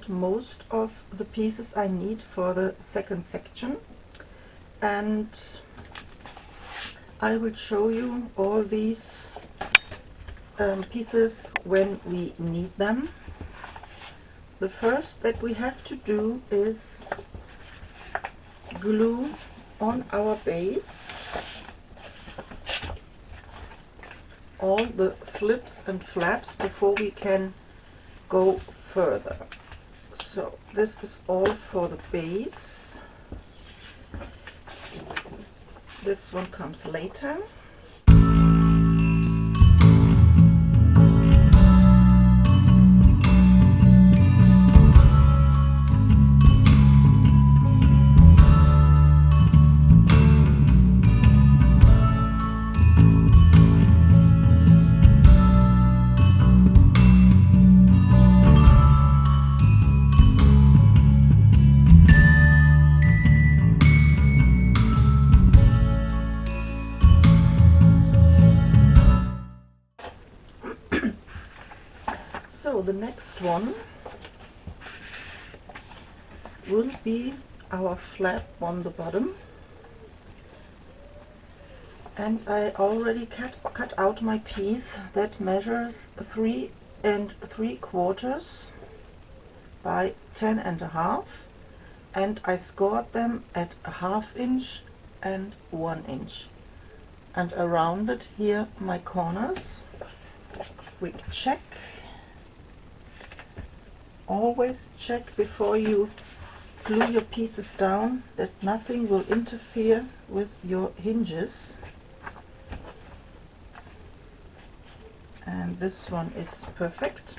out most of the pieces I need for the second section, and I will show you all these pieces when we need them. The first that we have to do is glue on our base all the flips and flaps before we can go further. So this is all for the base. This one comes later. So the next one will be our flap on the bottom, and I already cut out my piece that measures 3 3/4 by 10.5, and I scored them at a 1/2 inch and 1 inch, and I rounded here my corners. We check. Always check before you glue your pieces down that nothing will interfere with your hinges. And this one is perfect.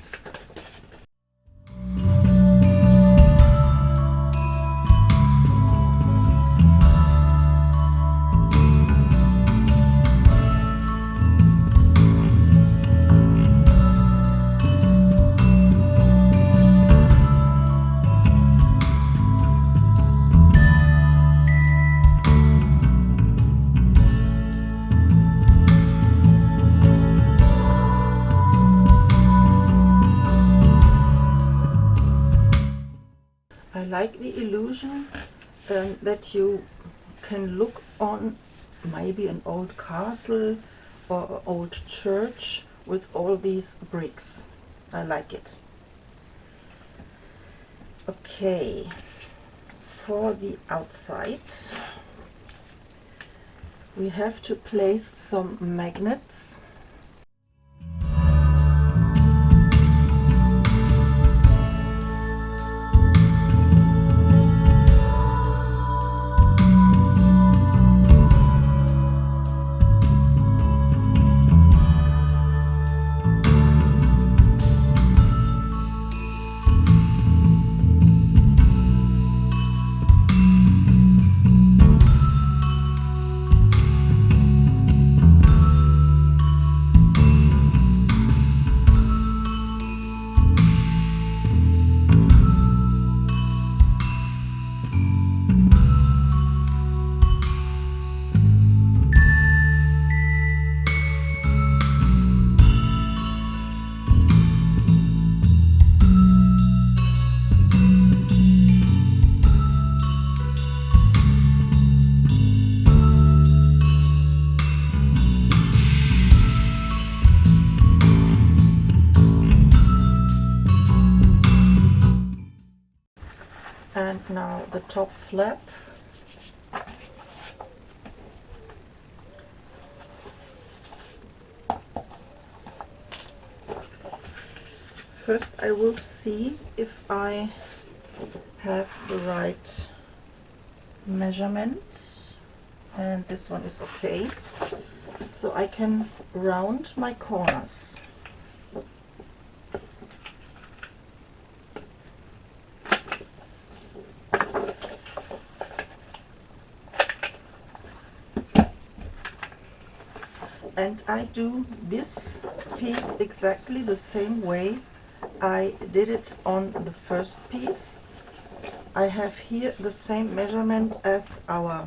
I like the illusion that you can look on maybe an old castle or an old church with all these bricks. I like it. Okay, for the outside we have to place some magnets. And now the top flap. First I will see if I have the right measurement, and this one is okay, so I can round my corners. And I do this piece exactly the same way I did it on the first piece. I have here the same measurement as our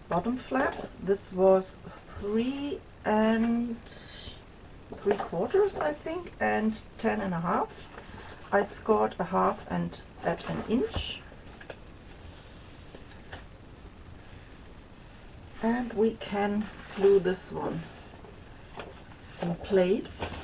bottom flap. This was 3 3/4, I think, and 10.5. I scored a half and at an inch. And we can glue this one in place.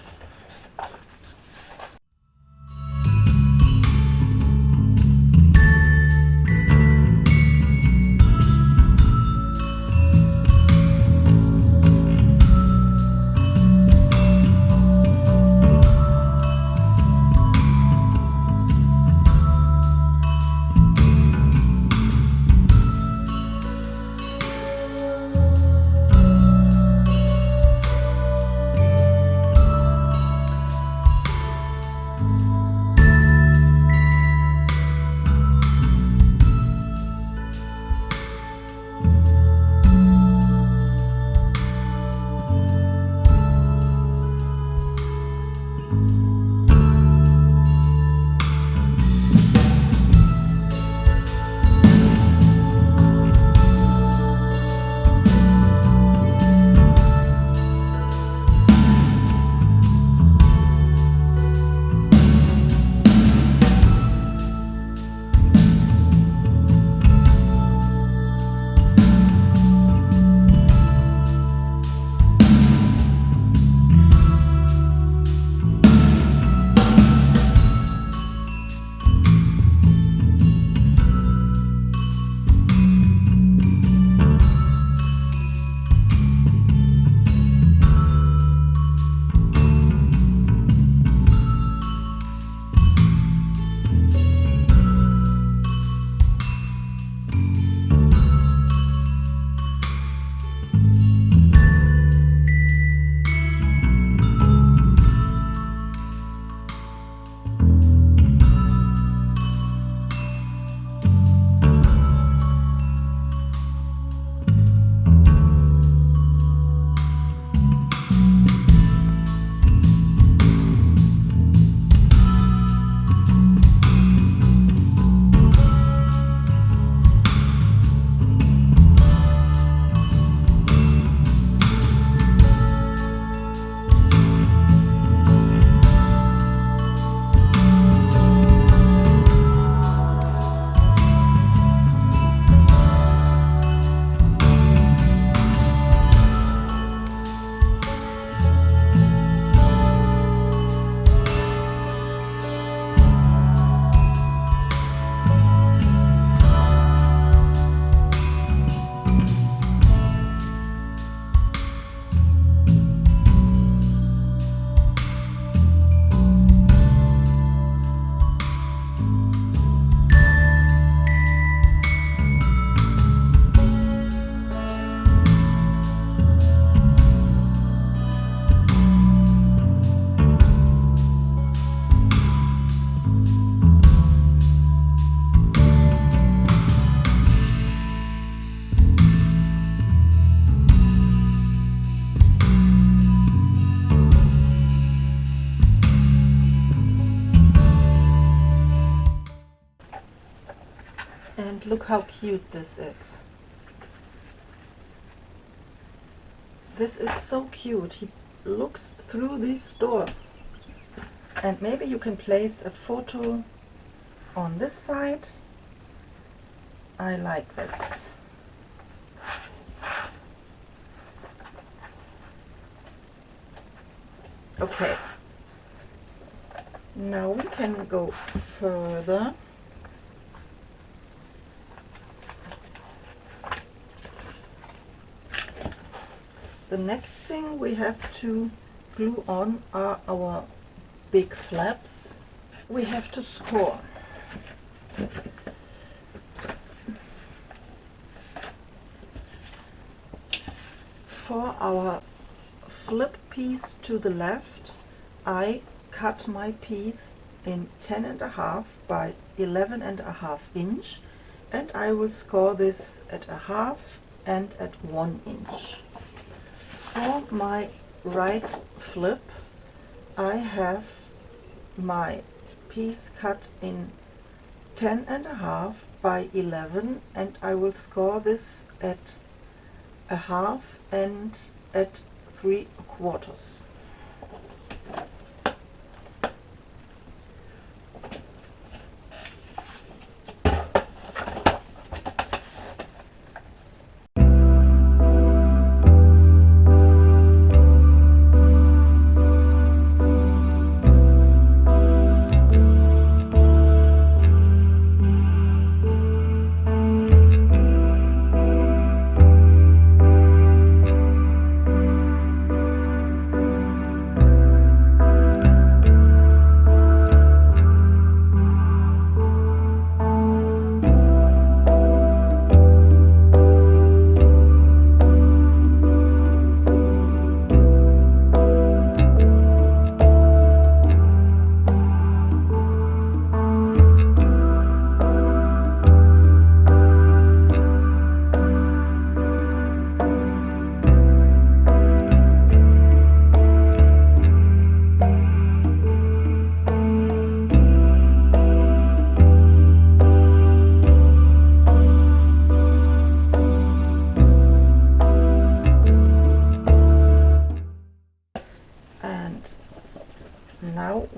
And look how cute this is. This is so cute. He looks through this door. And maybe you can place a photo on this side. I like this. Okay. Now we can go further. The next thing we have to glue on are our big flaps. We have to score. For our flip piece to the left, I cut my piece in 10.5 by 11.5 inch, and I will score this at a half and at 1 inch. For my right flip, I have my piece cut in 10.5 by 11, and I will score this at a half and at 3/4.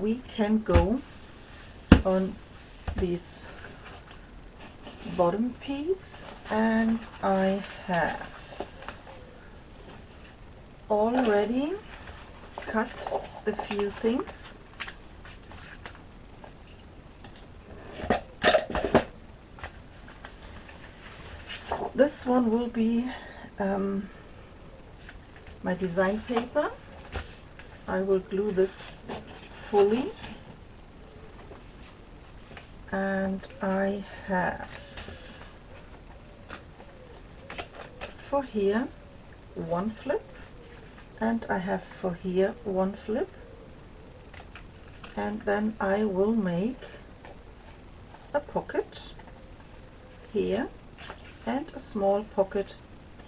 we can go on this bottom piece, and I have already cut a few things. This one will be my design paper. I will glue this fully, and I have for here one flip, and I have for here one flip, and then I will make a pocket here and a small pocket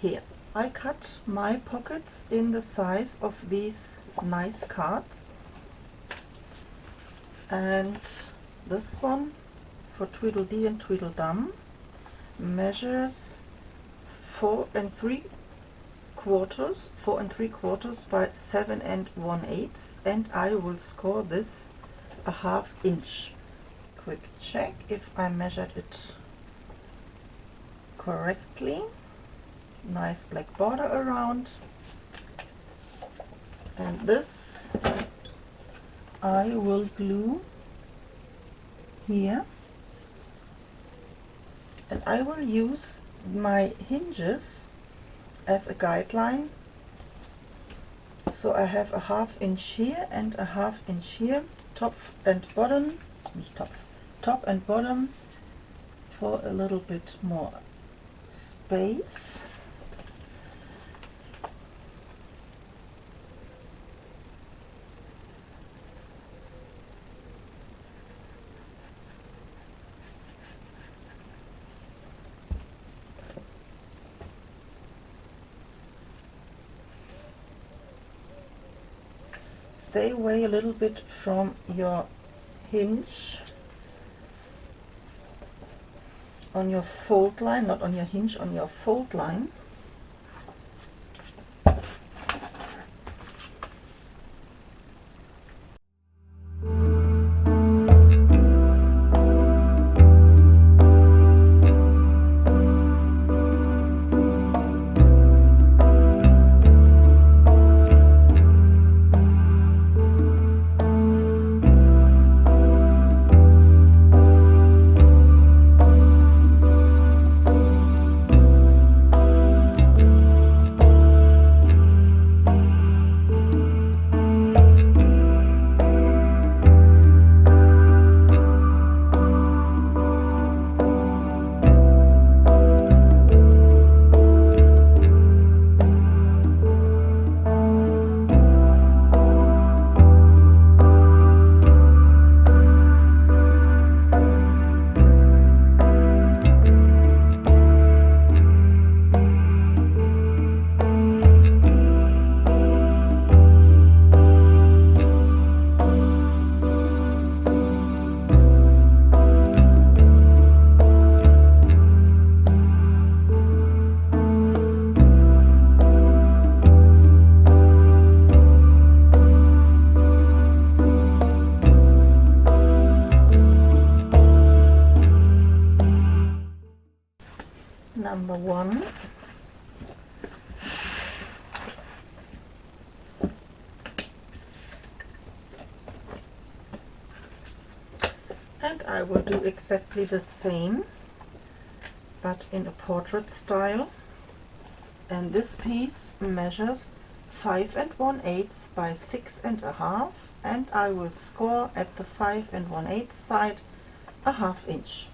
here. I cut my pockets in the size of these nice cards, and this one for Tweedledee and Tweedledum measures 4 3/4 by 7 1/8, and I will score this a 1/2 inch. Quick check if I measured it correctly. Nice black border around, and this I will glue here, and I will use my hinges as a guideline. So I have a 1/2 inch here and a 1/2 inch here, top and bottom, top and bottom, for a little bit more space. Stay away a little bit from your hinge on your fold line, not on your hinge, on your fold line. Number 1. And I will do exactly the same, but in a portrait style. And this piece measures 5 1/8 by 6 1/2, and I will score at the 5 1/8 side a 1/2 inch.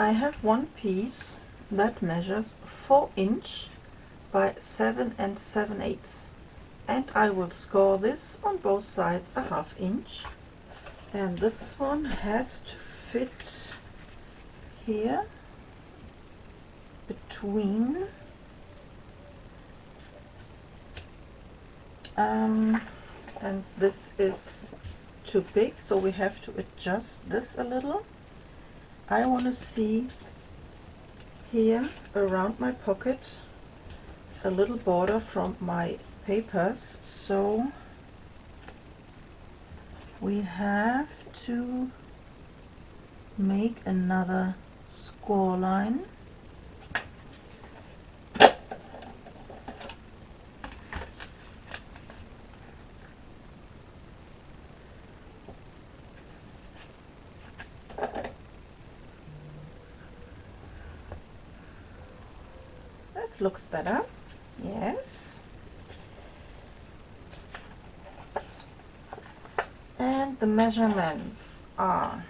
I have one piece that measures 4" by 7 7/8, and I will score this on both sides a 1/2 inch, and this one has to fit here between and this is too big, so we have to adjust this a little. I want to see here around my pocket a little border from my papers, so we have to make another score line. This looks better, yes. And the measurements are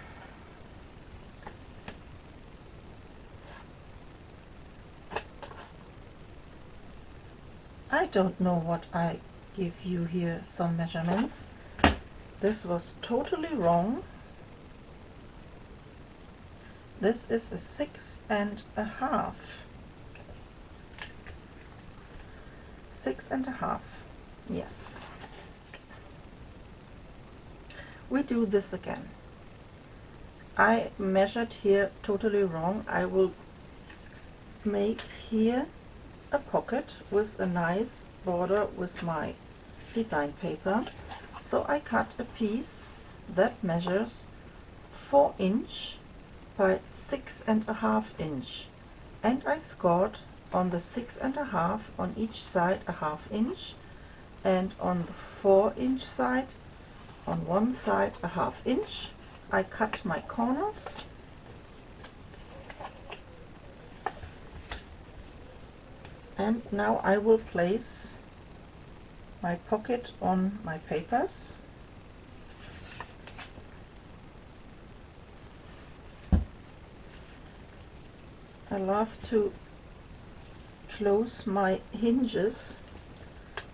I don't know what I give you here, some measurements. This was totally wrong. This is a 6 1/2. 6 1/2, yes. We do this again. I measured here totally wrong. I will make here a pocket with a nice border with my design paper. So I cut a piece that measures 4" by 6 1/2 inch, and I scored on the 6 1/2 on each side a 1/2 inch, and on the 4" side on one side a 1/2 inch. I cut my corners and now I will place my pocket on my papers. I love to close my hinges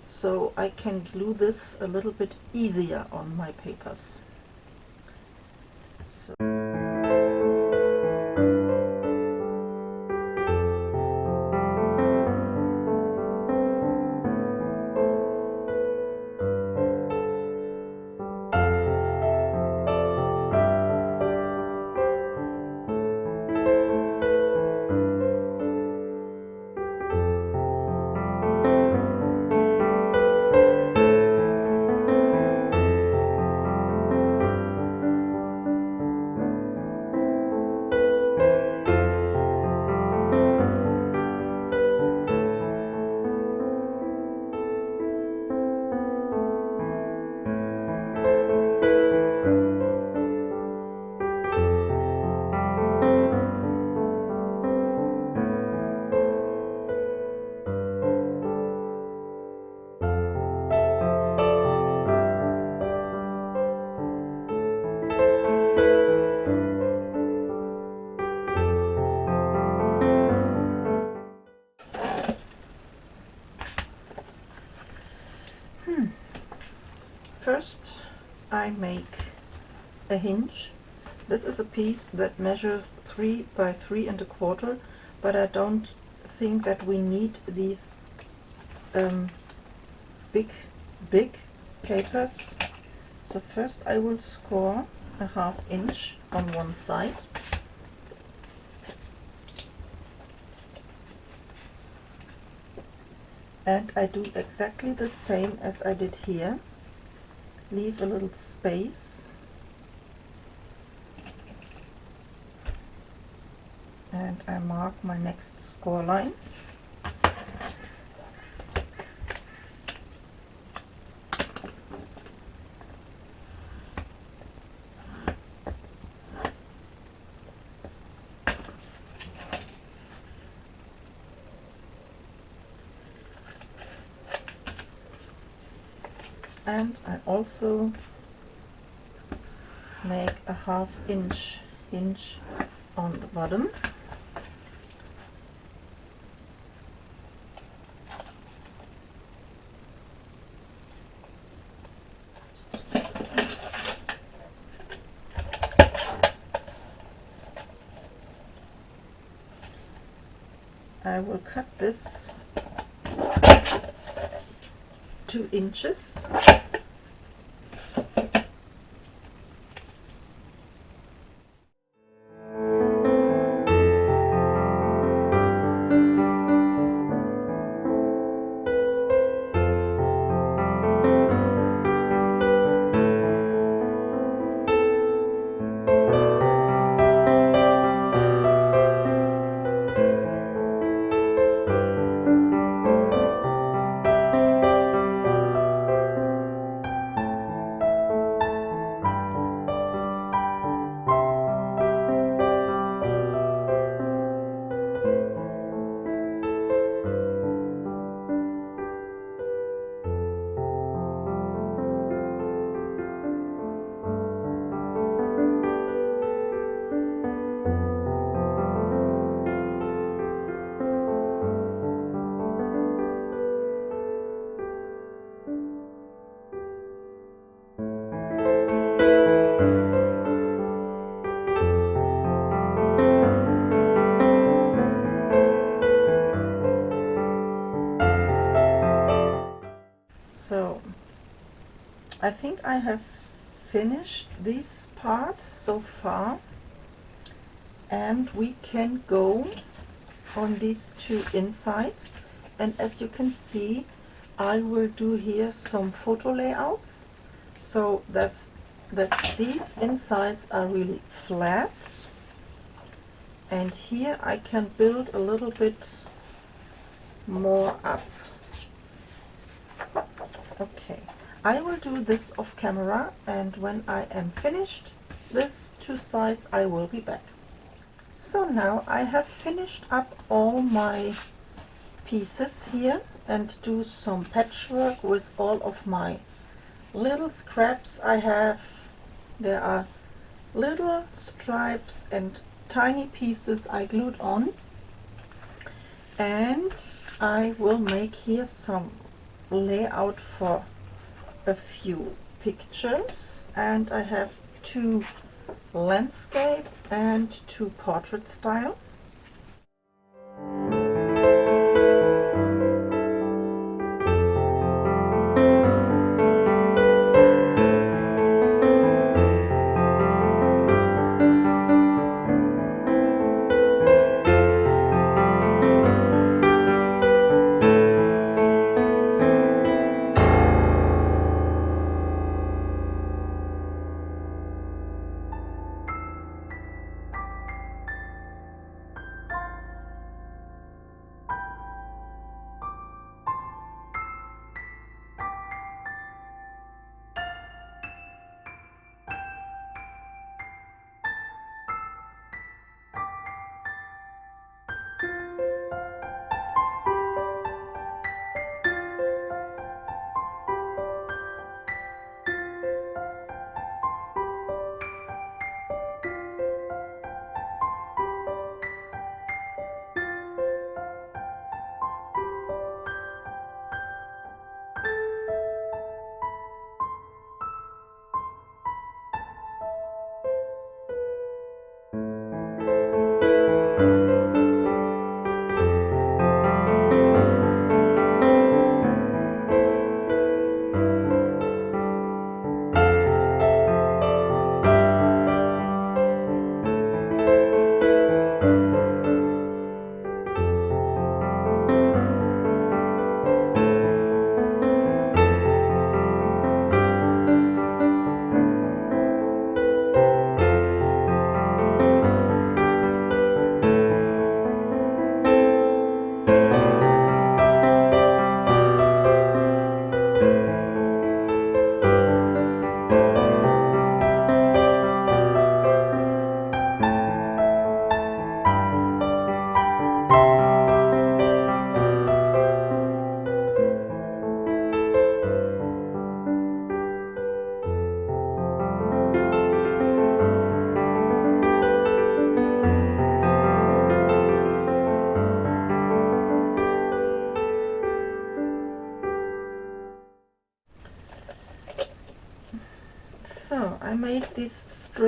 so I can glue this a little bit easier on my papers. So first I make a hinge. This is a piece that measures 3 by 3 1/4, but I don't think that we need these big papers. So first I will score a 1/2 inch on one side. And I do exactly the same as I did here. Leave a little space and I mark my next score line. And I also make a 1/2 inch hinge on the bottom. I will cut this 2 inches. So I think I have finished this part so far, and we can go on these 2 insides, and as you can see I will do here some photo layouts so that these insides are really flat, and here I can build a little bit more up. Okay, I will do this off camera, and when I am finished these 2 sides I will be back. So now I have finished up all my pieces here and do some patchwork with all of my little scraps I have. There are little stripes and tiny pieces I glued on, and I will make here some layout for a few pictures, and I have 2 landscape and 2 portrait style.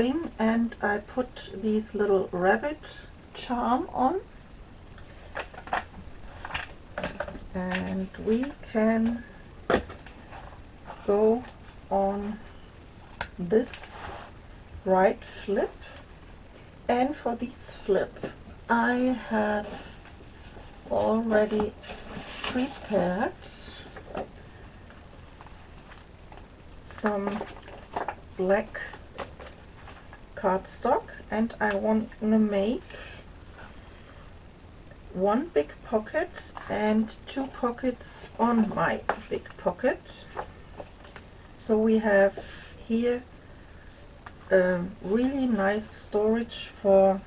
string and I put these little rabbit charm on, and we can go on this right flip. And for this flip I have already prepared some black cardstock, and I want to make one big pocket and two pockets on my big pocket. So we have here a really nice storage for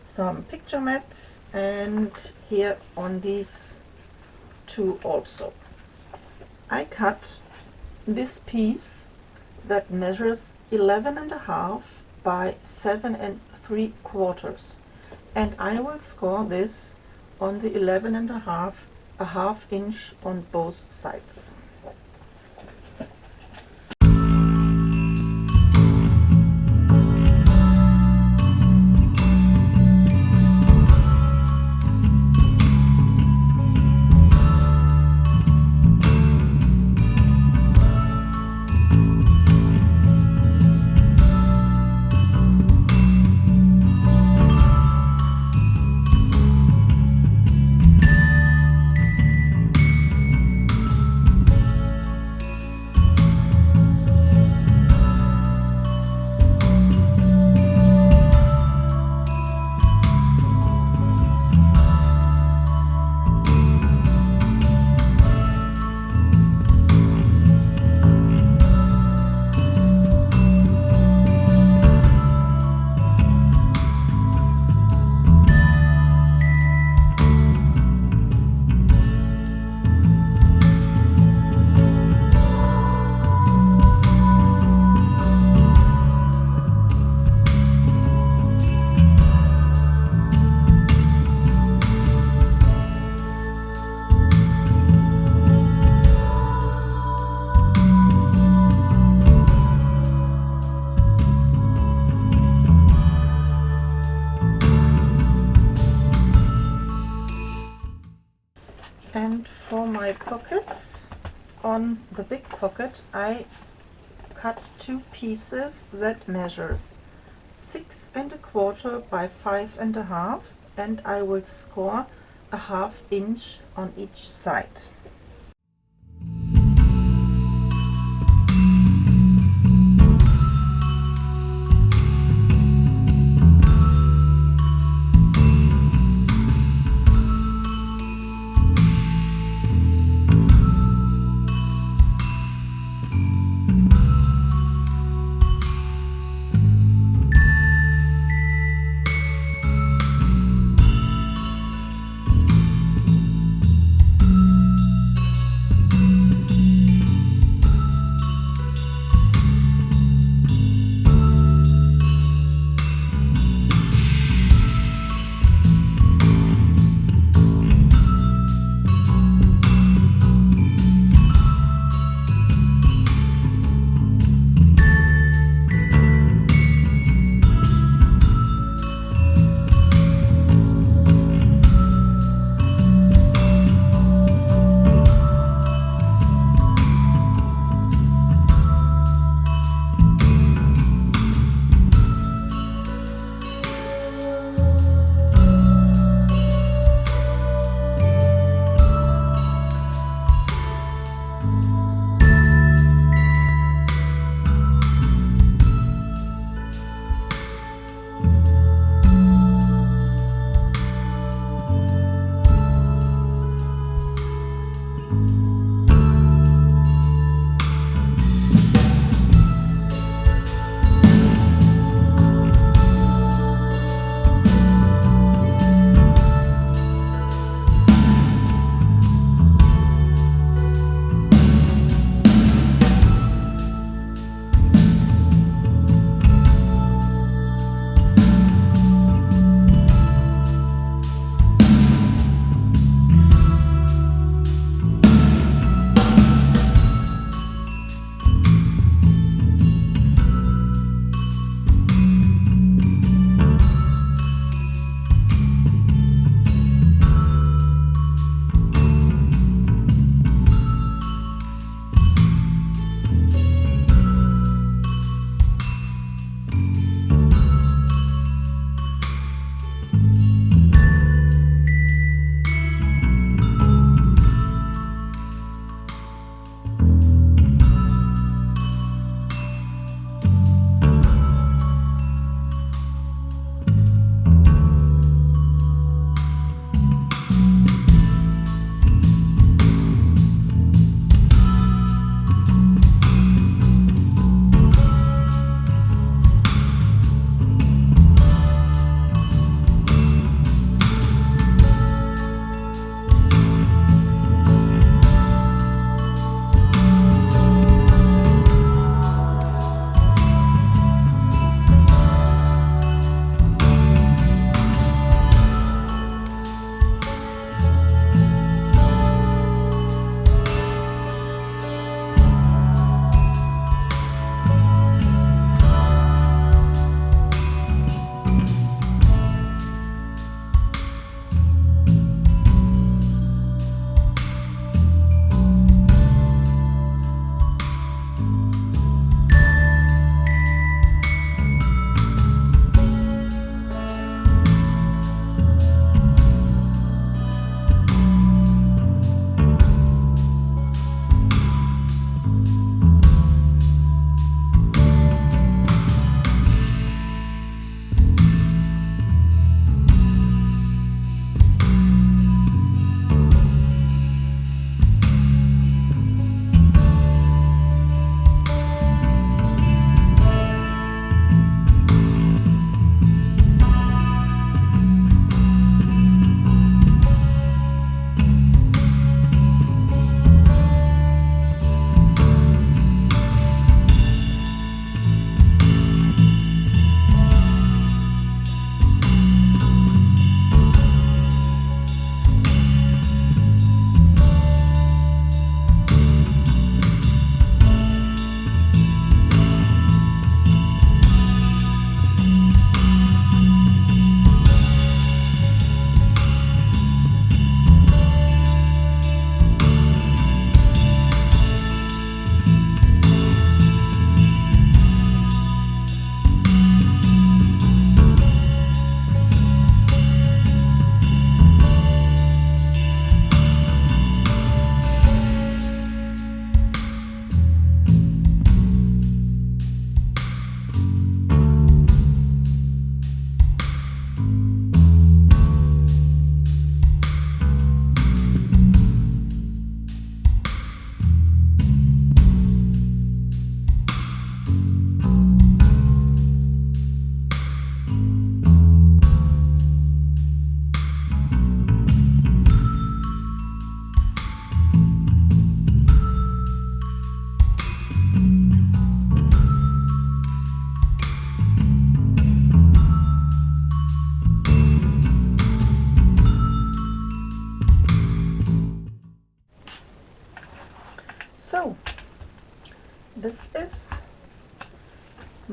some picture mats, and here on these two also. I cut this piece that measures 11.5 by 7 3/4, and I will score this on the 11.5, a half inch on both sides. And for my pockets, on the big pocket I cut two pieces that measures 6.25 by 5.5, and I will score a half inch on each side.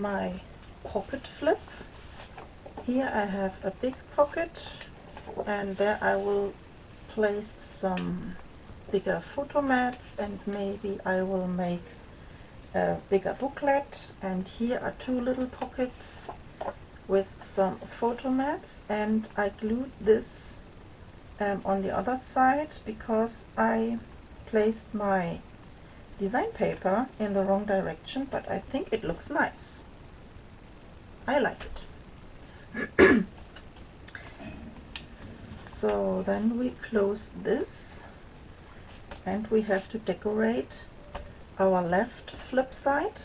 my pocket flip. Here I have a big pocket, and there I will place some bigger photo mats, and maybe I will make a bigger booklet. And here are two little pockets with some photo mats, and I glued this on the other side because I placed my design paper in the wrong direction, but I think it looks nice. I like it. So then we close this, and we have to decorate our left flip side.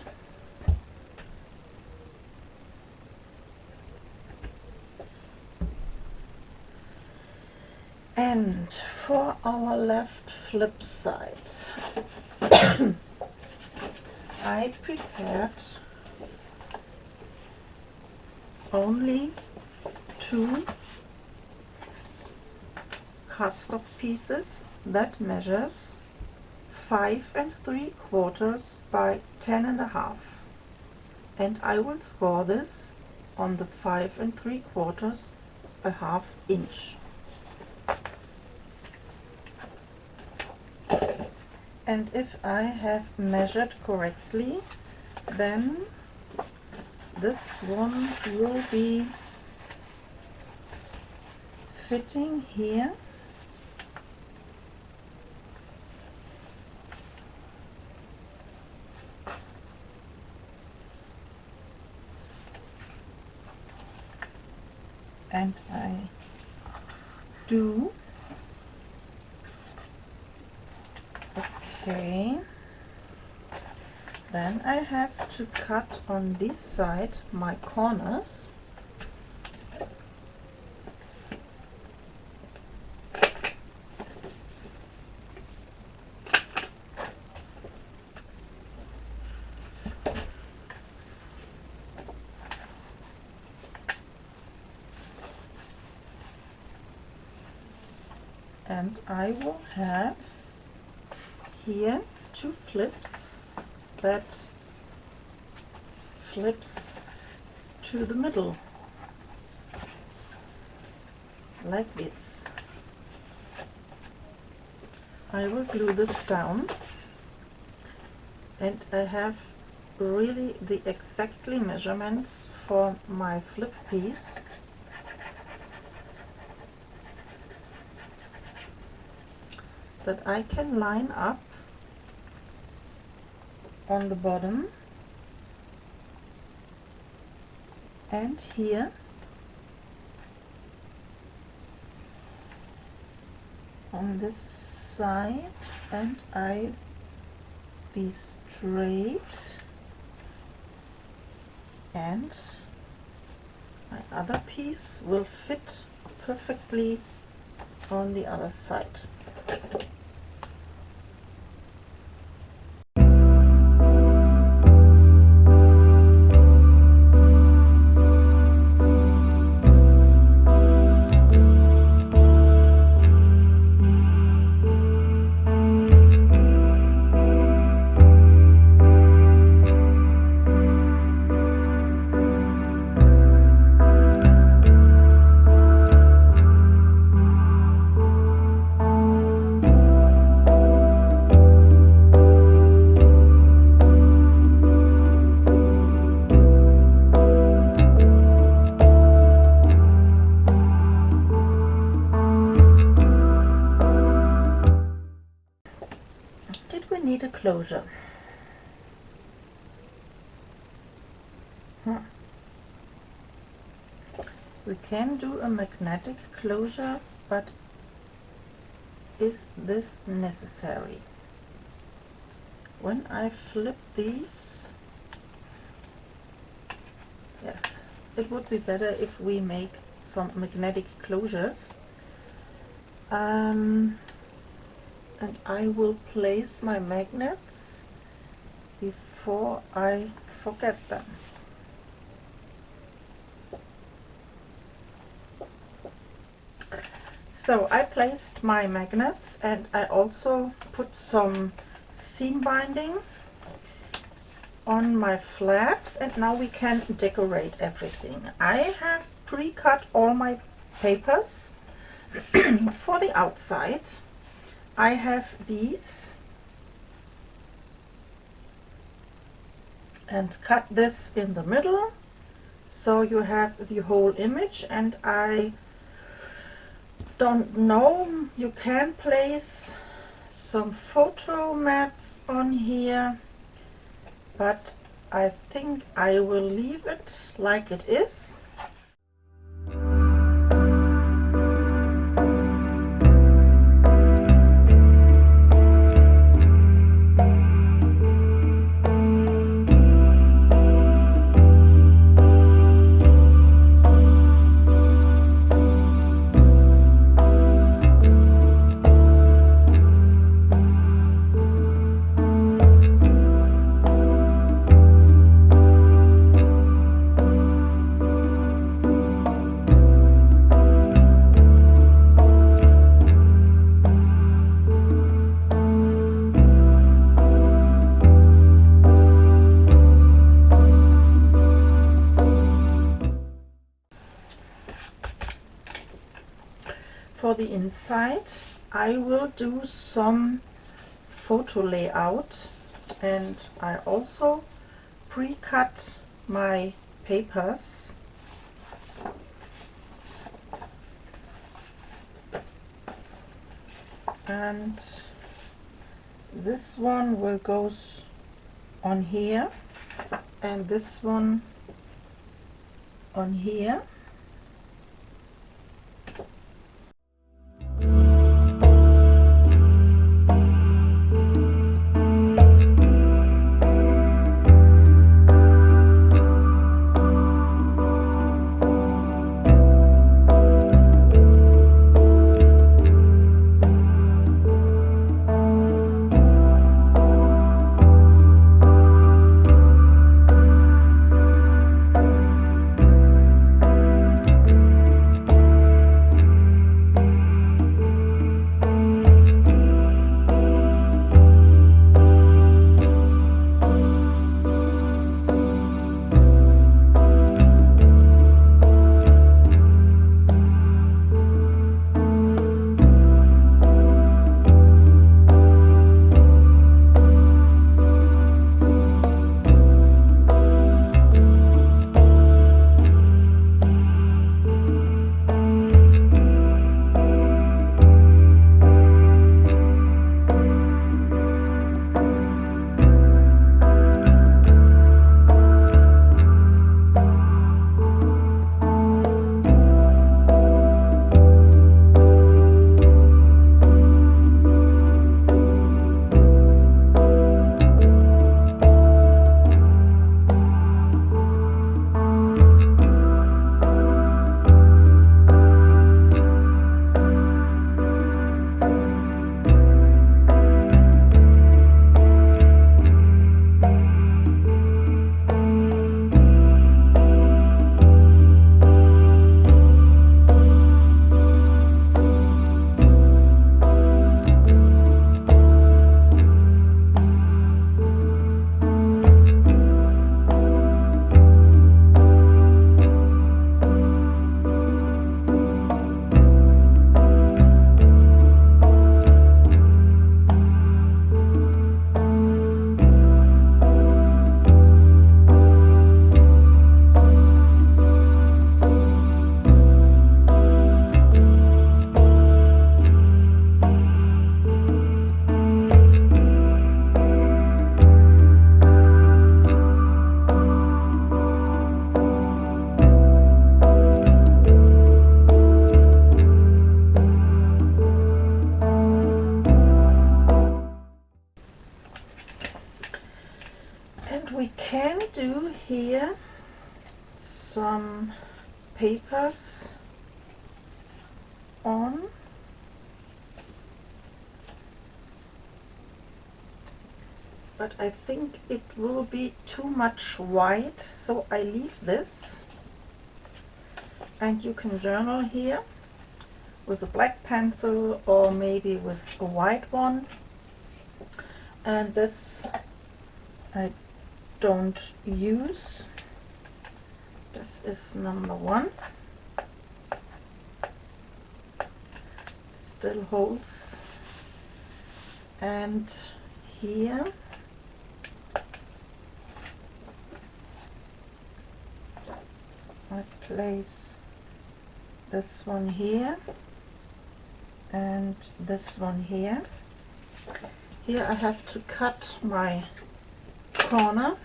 And for our left flip side, I prepared only 2 cardstock pieces that measures 5 3/4 by 10.5, and I will score this on the 5 3/4 a ½ inch. And if I have measured correctly, then this one will be fitting here. And I do. Okay, then I have to cut on this side my corners, and I will have here 2 flips that flips to the middle like this. I will glue this down, and I have really the exactly measurements for my flip piece. That I can line up on the bottom and here on this side, and I be straight, and my other piece will fit perfectly on the other side. Need a closure. We can do a magnetic closure, but is this necessary? When I flip these, yes, it would be better if we make some magnetic closures. And I will place my magnets before I forget them. So I placed my magnets, and I also put some seam binding on my flaps, and now we can decorate everything. I have pre-cut all my papers. For the outside I have these, and cut this in the middle so you have the whole image. And I don't know, you can place some photo mats on here, but I think I will leave it like it is. For the inside I will do some photo layout, and I also pre-cut my papers. And this one will go on here, and this one on here. We can do here some papers on, but I think it will be too much white, so I leave this. And you can journal here with a black pencil or maybe with a white one. And this I don't use. This is number 1. Still holds. And here I place this one here and this one here. Here I have to cut my corner,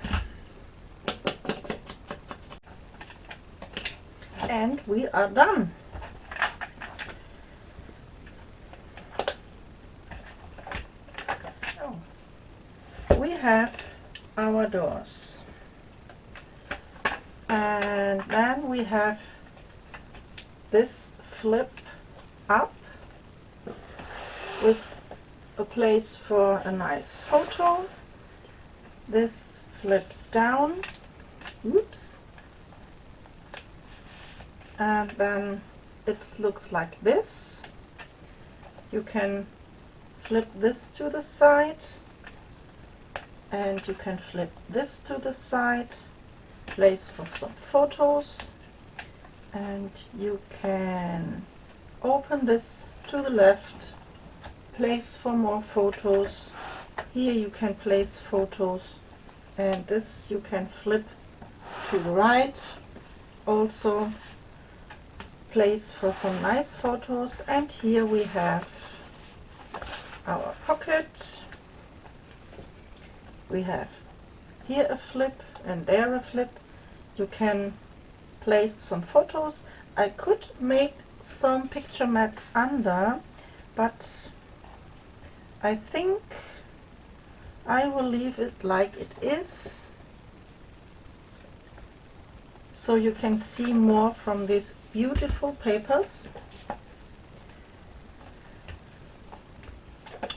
and we are done. Oh, we have our doors, and then we have this flip up with a place for a nice photo. This flips down, oops, and then it looks like this. You can flip this to the side, and you can flip this to the side, place for some photos, and you can open this to the left, place for more photos. Here you can place photos, and this you can flip to the right, also place for some nice photos. And here we have our pocket. We have here a flip and there a flip. You can place some photos. I could make some picture mats under, but I think I will leave it like it is, so you can see more from these beautiful papers.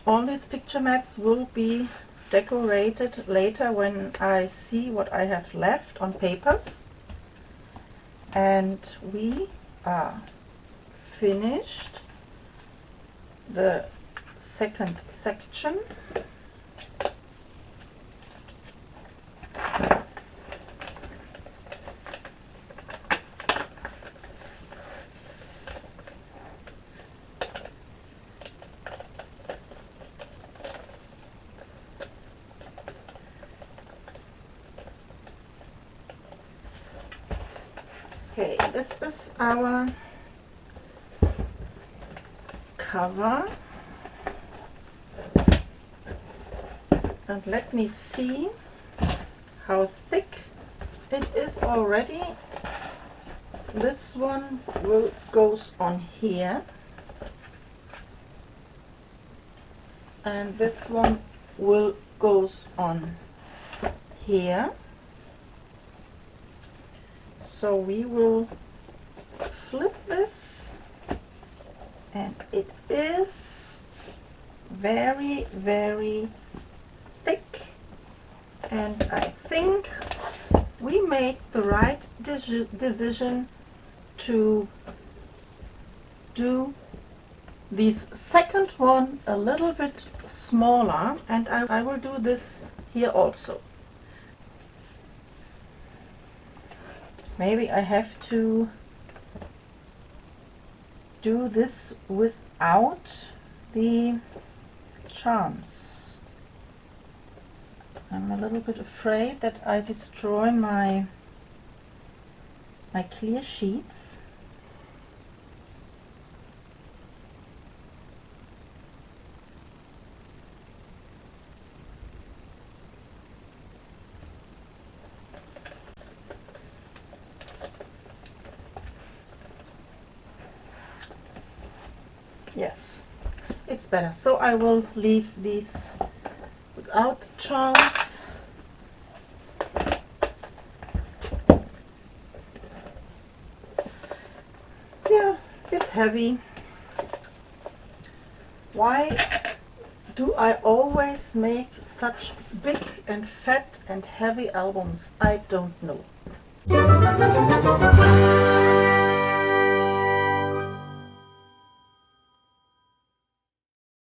All these picture mats will be decorated later when I see what I have left on papers. And we are finished the second section. Okay, this is our cover, and let me see how thick it is already. This one goes on here, and this one goes on here. So we will flip this, and it is very, very thick, and I think we made the right decision to do this second one a little bit smaller, and I will do this here also. Maybe I have to do this without the charms. I'm a little bit afraid that I destroy my clear sheets. Yes, it's better. So I will leave these without charms. Yeah, it's heavy. Why do I always make such big and fat and heavy albums? I don't know.